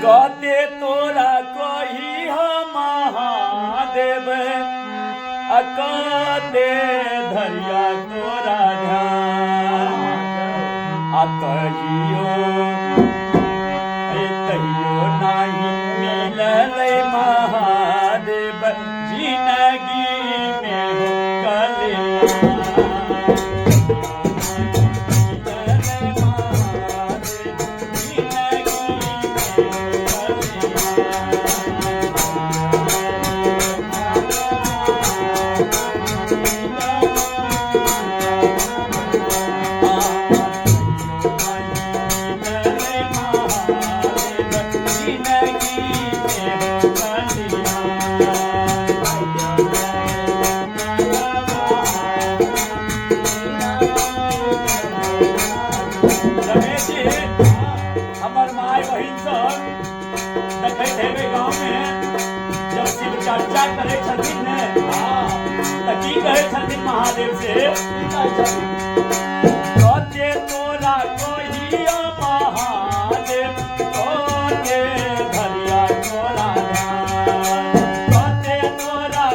कहते तोरा कही हो महादेव कहते धरिया तोरा ध्यान कहियो नहीं मिलल महादेव जिंदगी में हो कल्याण चर्चा करे छथिन ने त की कहे छथिन महादेव से कहते तोरा कहियो महादेव कहते धरिया तोरा कहते तोरा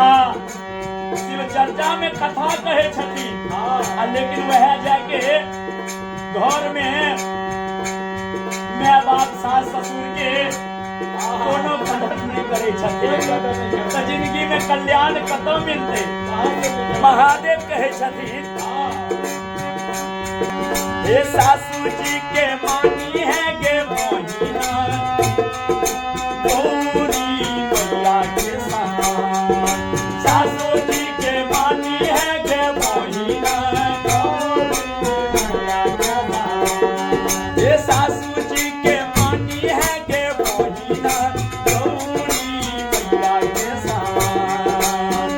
शिव चर्चा में कथा कहे छथिन लेकिन वह जाके घर में माय बाप सास ससुर के कोनो कदर नहीं करे छथिन तो जिंदगी में कल्याण कतौ मिलते। महादेव कहे छथिन हे सासू जी के मानी है गे बहिना गौरी मैया के समान सासू जी के मानी है गे बहिना हे सासू जी के मानी है गे बहिना गौरी मैया के समान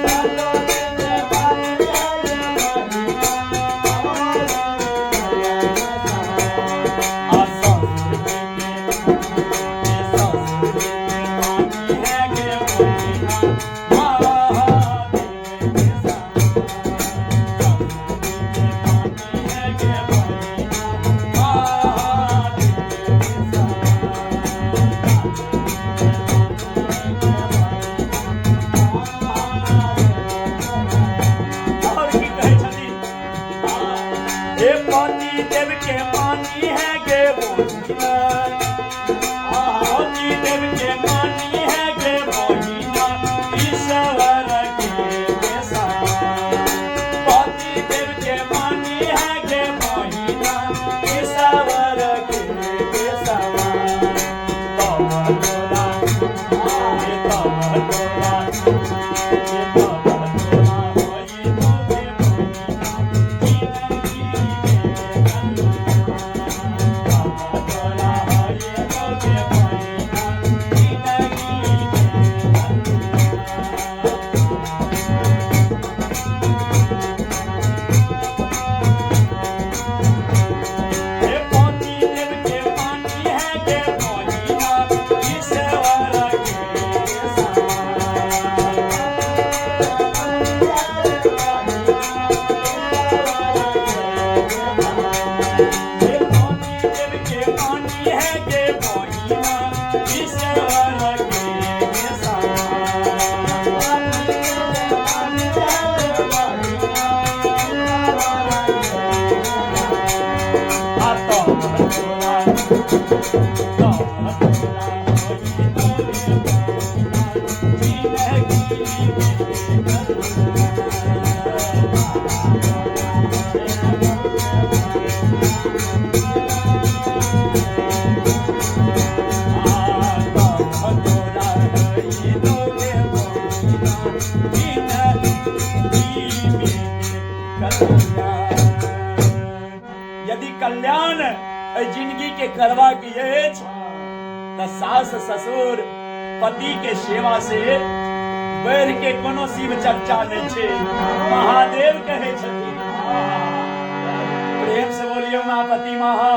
देव के मानी है गे बहिना देव के मानी है गे बहिना ईश्वर के पति देव के मानी है गे बहिना ईश्वर के जिंदगी में कल्याण। यदि कल्याण जिंदगी के करवा की तो सास ससुर पति के सेवा से बैर के कोनो शिव चर्चा नहीं छे। महादेव कहे छथिन। प्रेम से बोलिए उमापति महा